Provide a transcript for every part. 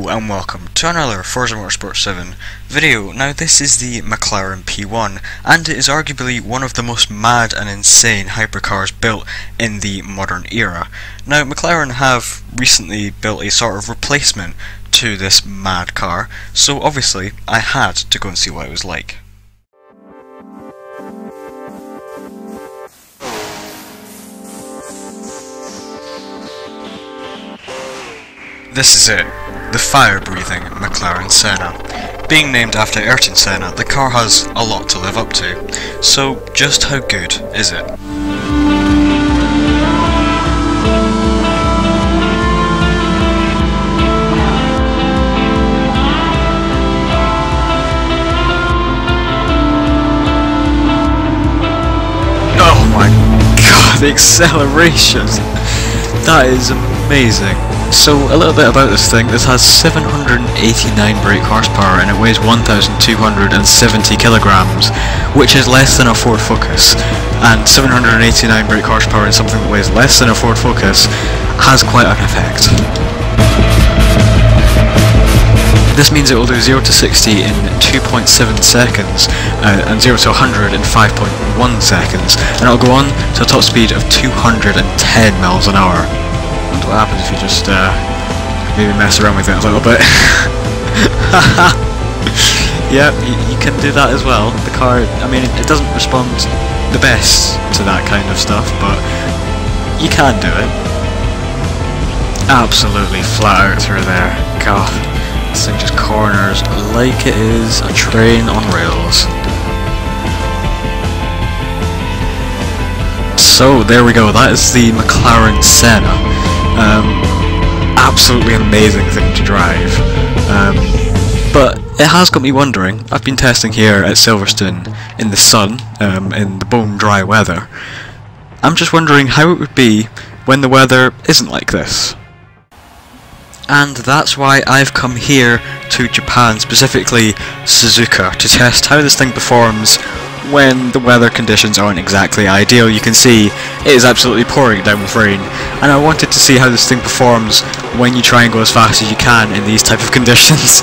Hello and welcome to another Forza Motorsport 7 video. Now this is the McLaren P1 and it is arguably one of the most mad and insane hypercars built in the modern era. Now McLaren have recently built a sort of replacement to this mad car, so obviously I had to go and see what it was like. This is it, the fire-breathing Mclaren Senna. Being named after Ayrton Senna, the car has a lot to live up to. So, just how good is it? Oh my god, the acceleration! That is amazing. So, a little bit about this thing. This has 789 brake horsepower and it weighs 1,270 kilograms, which is less than a Ford Focus. And 789 brake horsepower in something that weighs less than a Ford Focus has quite an effect. This means it will do 0 to 60 in 2.7 seconds and 0 to 100 in 5.1 seconds, and it will go on to a top speed of 210 miles an hour. What happens if you just maybe mess around with it a little bit. Yeah, you can do that as well. The car, I mean, it doesn't respond the best to that kind of stuff, but you can do it. Absolutely flat out through there. God, this thing just corners like it is a train on rails. So there we go, that is the McLaren Senna. Absolutely amazing thing to drive. But it has got me wondering. I've been testing here at Silverstone in the sun, in the bone dry weather. I'm just wondering how it would be when the weather isn't like this. And that's why I've come here to Japan, specifically Suzuka, to test how this thing performs when the weather conditions aren't exactly ideal. You can see it is absolutely pouring down with rain, and I wanted to see how this thing performs when you try and go as fast as you can in these type of conditions.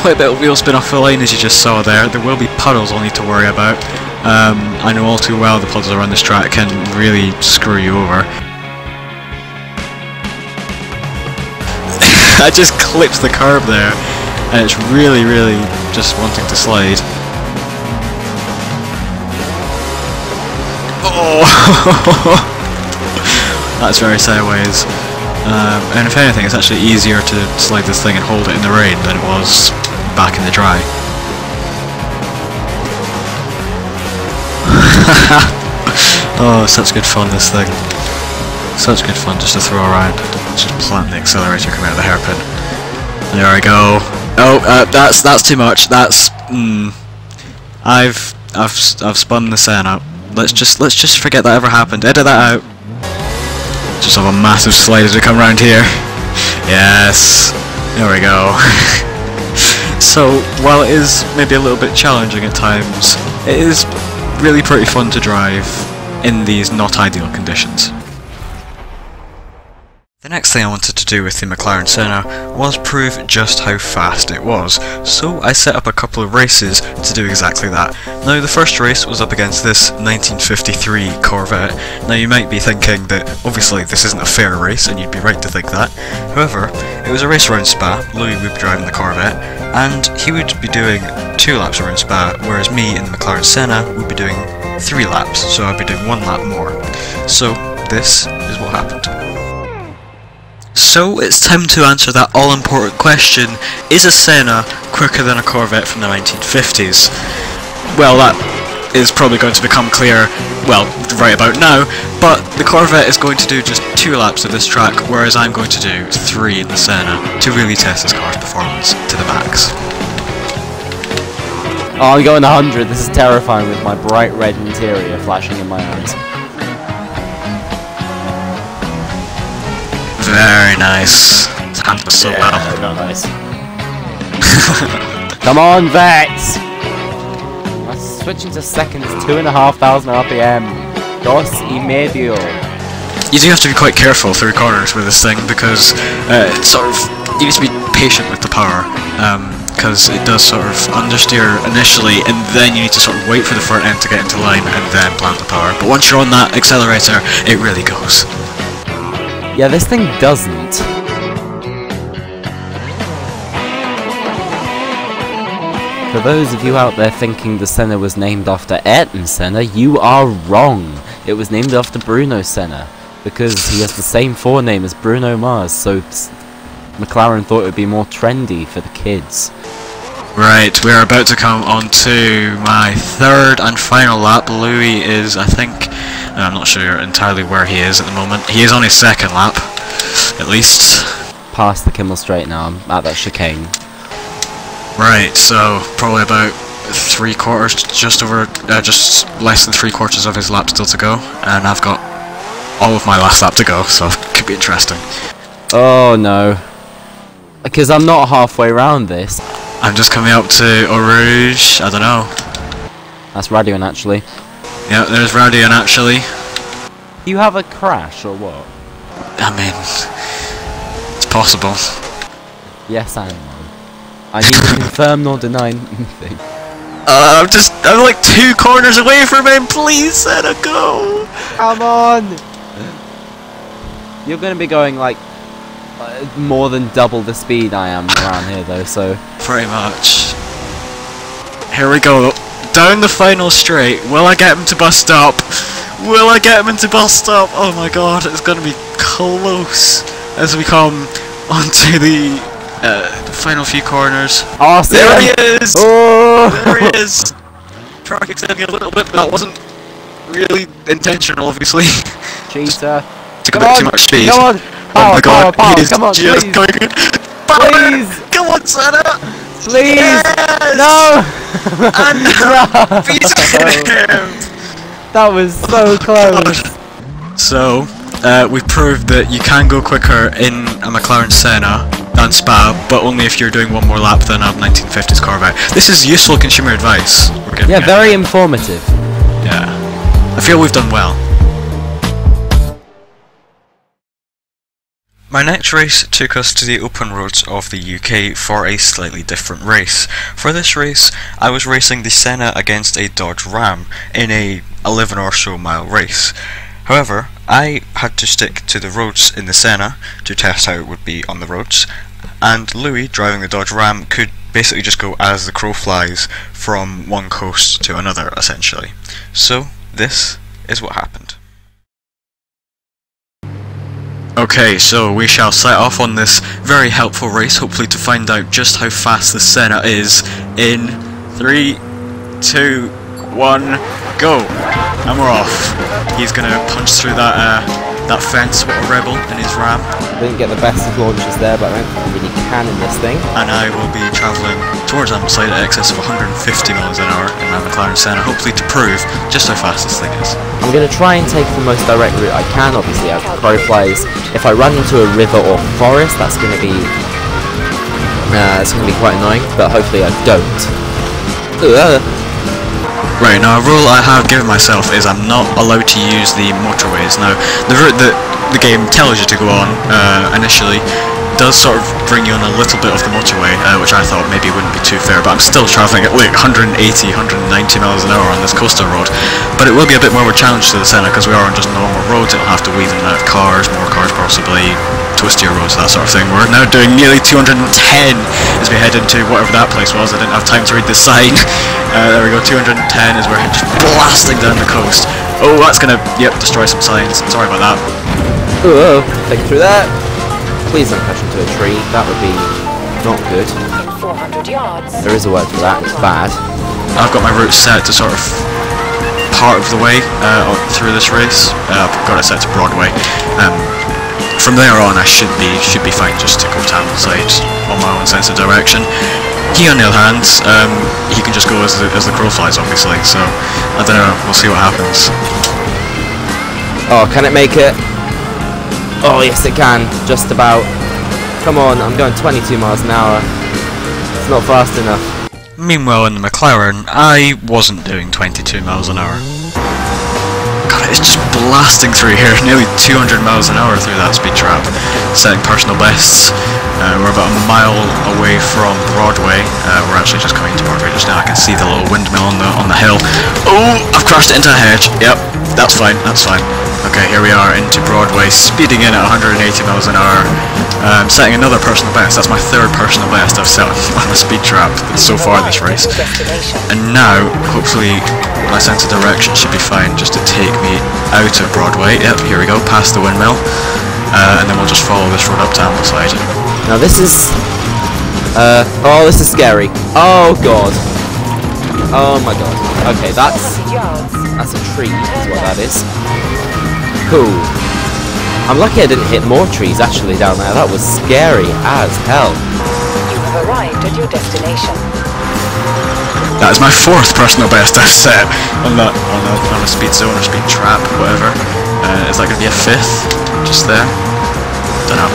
Quite a bit of wheel spin off the line as you just saw there. There will be puddles I'll need to worry about. I know all too well the puddles around this track can really screw you over. I just clipped the curb there and it's really just wanting to slide. Oh! That's very sideways. And if anything, it's actually easier to slide this thing and hold it in the rain than it was back in the dry. Oh, such good fun, this thing. Such good fun just to throw around. Just plant the accelerator coming out of the hairpin. There I go. Oh, that's too much. That's I've spun the Senna. Let's just forget that ever happened. Edit that out. Just have a massive slide as we come around here. Yes. There we go. So, while it is maybe a little bit challenging at times, it is really pretty fun to drive in these not ideal conditions. The next thing I wanted to do with the McLaren Senna was prove just how fast it was, so I set up a couple of races to do exactly that. Now the first race was up against this 1953 Corvette. Now you might be thinking that obviously this isn't a fair race, and you'd be right to think that. However, it was a race around Spa. Louis would be driving the Corvette, and he would be doing 2 laps around Spa, whereas me in the McLaren Senna would be doing 3 laps, so I'd be doing 1 lap more. So this is what happened. So it's time to answer that all-important question: is a Senna quicker than a Corvette from the 1950s? Well, that is probably going to become clear, well, right about now, but the Corvette is going to do just 2 laps of this track, whereas I'm going to do 3 in the Senna to really test this car's performance to the max. Oh, I'm going 100. This is terrifying with my bright red interior flashing in my eyes. Very nice. It's handled so well. Not nice. Come on, Vets! I'm switching to seconds, 2,500 RPM. Dos y medio. You do have to be quite careful through corners with this thing because it's sort of you need to be patient with the power, because it does sort of understeer initially, and then you need to sort of wait for the front end to get into line and then plant the power. But once you're on that accelerator, it really goes. Yeah, this thing doesn't. For those of you out there thinking the Senna was named after Ayrton Senna, you are wrong. It was named after Bruno Senna, because he has the same forename as Bruno Mars, so McLaren thought it would be more trendy for the kids. Right, we're about to come on to my third and final lap. Louis is, I think, I'm not sure entirely where he is at the moment. He is on his second lap, at least. Past the Kimmel Straight now, I'm at that chicane. Right, so probably about 3/4, just less than 3/4 of his lap still to go, and I've got all of my last lap to go, so it could be interesting. Oh no. Because I'm not halfway around this. I'm just coming up to Eau Rouge, I don't know. That's Radion actually. Yeah, there's Radion actually. You have a crash or what? I mean, it's possible. Yes and no. I neither confirm nor deny anything. I'm like 2 corners away from him, please Senna, go! Come on! You're gonna be going like more than double the speed I am around here though, so... Pretty much. Here we go, down the final straight. Will I get him to bust up? Will I get him into bust stop? Oh my god, it's gonna be close as we come onto the final few corners. Awesome. There he is! Oh! There he is! Track extending a little bit, but that wasn't really intentional, obviously. Cheater. Took a bit too much speed. Come on! Oh my god, power, he's come on, just please! going... Please! Come on, Senna! Please! Yes! No! And beat him! That was so close. So, we've proved that you can go quicker in a McLaren Senna than Spa, but only if you're doing one more lap than a 1950s Corvette. This is useful consumer advice. Yeah, very informative. Yeah. I feel we've done well. My next race took us to the open roads of the UK for a slightly different race. For this race, I was racing the Senna against a Dodge Ram in a 11 or so mile race. However, I had to stick to the roads in the Senna to test how it would be on the roads, and Louis, driving the Dodge Ram, could basically just go as the crow flies from one coast to another, essentially. So, this is what happened. Okay, so we shall set off on this very helpful race, hopefully to find out just how fast the Senna is in 3, 2, 1, go! And we're off. He's gonna punch through that fence, what a rebel, in his Ram. Didn't get the best of launches there, but I don't think you really can in this thing. And I will be travelling towards Ambleside at excess of 150 miles an hour in my McLaren Senna, hopefully to prove just how fast this thing is. I'm going to try and take the most direct route I can, obviously, as the crow flies. If I run into a river or forest, that's going to be quite annoying, but hopefully I don't. Right, now a rule I have given myself is I'm not allowed to use the motorways. Now, the route that the game tells you to go on initially does sort of bring you on a little bit of the motorway, which I thought maybe wouldn't be too fair, but I'm still travelling at like 180, 190 miles an hour on this coastal road. But it will be a bit more of a challenge to the Senna because we are on just normal roads. It'll have to weave in and out of cars, more cars possibly, twistier roads, that sort of thing. We're now doing nearly 210 as we head into whatever that place was. I didn't have time to read the sign. There we go, 210 as we're just blasting down the coast. Oh, that's gonna, destroy some signs. Sorry about that. Oh, take it through that. Please don't crash into a tree, that would be not good. In 400 yards. There is a word for that, it's bad. I've got my route set to sort of part of the way through this race. I've got it set to Broadway. From there on I should be fine just to go to Ambleside on my own sense of direction. He on the other hand, he can just go as the crow flies obviously, so I don't know, we'll see what happens. Oh, can it make it? Oh yes it can, just about. Come on, I'm going 22 miles an hour. It's not fast enough. Meanwhile in the McLaren, I wasn't doing 22 miles an hour. God, it's just blasting through here, nearly 200 miles an hour through that speed trap, setting personal bests. We're about a mile away from Broadway. We're actually just coming to Broadway just now. I can see the little windmill on the hill. Oh, I've crashed into a hedge. Yep, that's fine, that's fine. Okay, here we are into Broadway, speeding in at 180 miles an hour, setting another personal best. That's my third personal best I've set on the speed trap so far this race. And now, hopefully, my sense of direction should be fine just to take me out of Broadway. Yep, here we go, past the windmill. And then we'll just follow this road up to Ambleside. Now this is... oh, this is scary. Oh god. Oh my god. Okay, that's a tree, is what that is. Cool. I'm lucky I didn't hit more trees actually down there. That was scary as hell. You have arrived at your destination. That is my fourth personal best I've set on a speed zone or speed trap, whatever. Is that going to be a fifth? Just there? Don't know.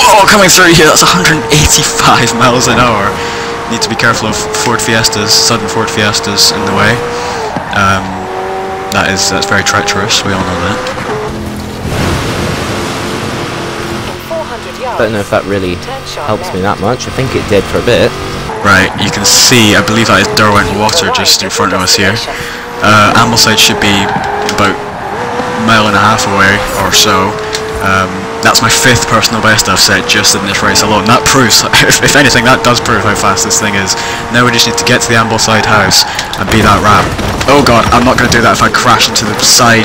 Whoa, coming through here, that's 185 miles an hour. Need to be careful of Ford Fiestas, sudden Ford Fiestas in the way. That's very treacherous, we all know that. I don't know if that really helps me that much. I think it did for a bit. Right, you can see, I believe that is Derwent Water just in front of us here. Ambleside should be about a mile and a half away or so. That's my fifth personal best I've set just in this race alone. That proves, if anything, that does prove how fast this thing is. Now we just need to get to the Ambleside house and be that ramp. Oh god, I'm not going to do that if I crash into the sign.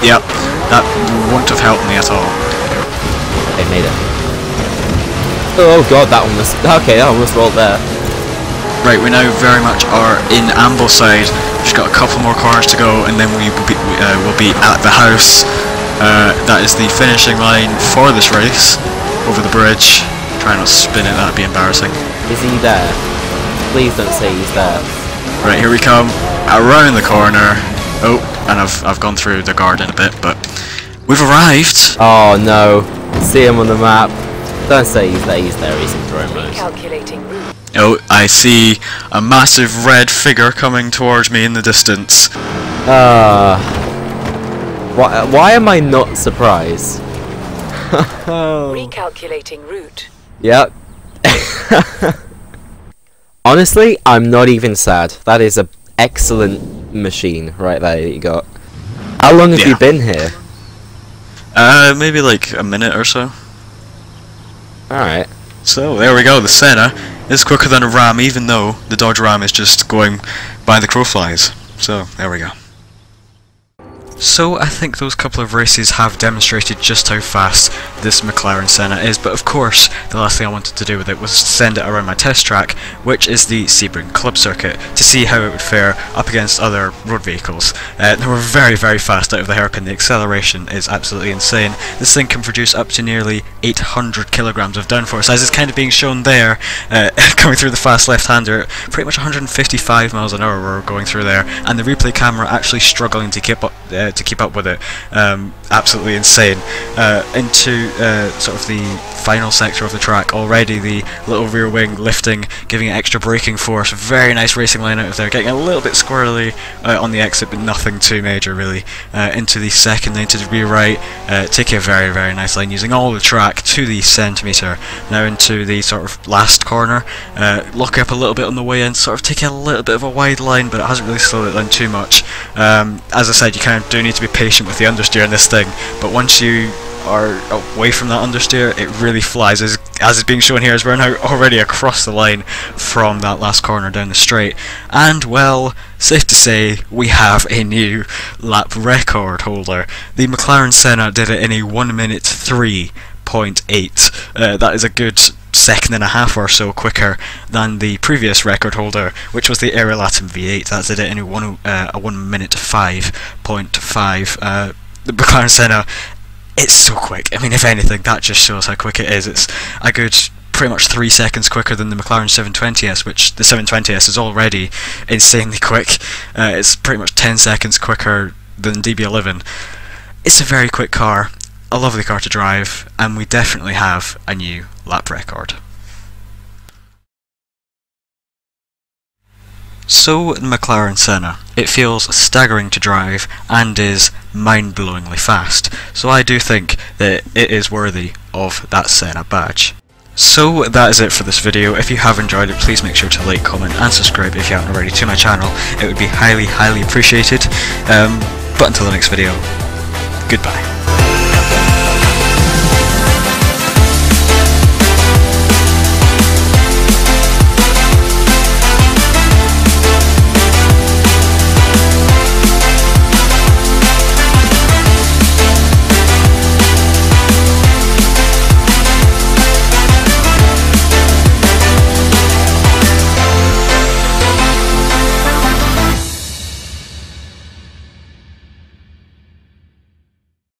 Yep, that won't have helped me at all. They made it. Oh god, that one was... Okay, that almost rolled there. Right, we now very much are in Ambleside. Just got a couple more corners to go and then we'll be at the house. That is the finishing line for this race, over the bridge. Try not to spin it, that'd be embarrassing. Is he there? Please don't say he's there. Right, here we come, around the corner. Oh, and I've gone through the garden a bit, but we've arrived! Oh no, see him on the map. Don't say he's there, he's in drone mode. Oh, I see a massive red figure coming towards me in the distance. Why am I not surprised? Recalculating route. Yep. Honestly, I'm not even sad. That is an excellent machine right there that you got. How long have you been here? Maybe like a minute or so. Alright. So, there we go, the Senna is quicker than a Ram, even though the Dodge Ram is just going by the crow flies. So, there we go. So I think those couple of races have demonstrated just how fast this Mclaren Senna is, but of course the last thing I wanted to do with it was send it around my test track, which is the Sebring Club Circuit, to see how it would fare up against other road vehicles. They were very, very fast out of the hairpin. The acceleration is absolutely insane. This thing can produce up to nearly 800 kilograms of downforce, as is kind of being shown there, coming through the fast left-hander, pretty much 155 miles an hour we're going through there, and the replay camera actually struggling to keep up with it. Absolutely insane. Into sort of the final sector of the track, already the little rear wing lifting, giving it extra braking force. Very nice racing line out of there, getting a little bit squirrely on the exit, but nothing too major really. Into the second lane to the rear right, taking a very, very nice line, using all the track to the centimetre. Now into the sort of last corner, lock up a little bit on the way in, sort of taking a little bit of a wide line, but it hasn't really slowed it down too much. As I said, you kind of do need to be patient with the understeer in this thing, but once you are away from that understeer, it really flies, as is being shown here, as we're now already across the line from that last corner down the straight. And well, safe to say, we have a new lap record holder. The Mclaren Senna did it in a 1 minute 3.8. That is a good second and a half or so quicker than the previous record holder, which was the Aero Latin V8. That did it in a 1 minute 5.5. The Mclaren Senna, it's so quick. I mean, if anything, that just shows how quick it is. It's a good pretty much 3 seconds quicker than the McLaren 720S, which the 720S is already insanely quick. It's pretty much 10 seconds quicker than DB11. It's a very quick car, a lovely car to drive, and we definitely have a new lap record. So the Mclaren Senna, it feels staggering to drive and is mind-blowingly fast, so I do think that it is worthy of that Senna badge. So that is it for this video. If you have enjoyed it, please make sure to like, comment and subscribe if you haven't already to my channel. It would be highly appreciated. But until the next video, goodbye.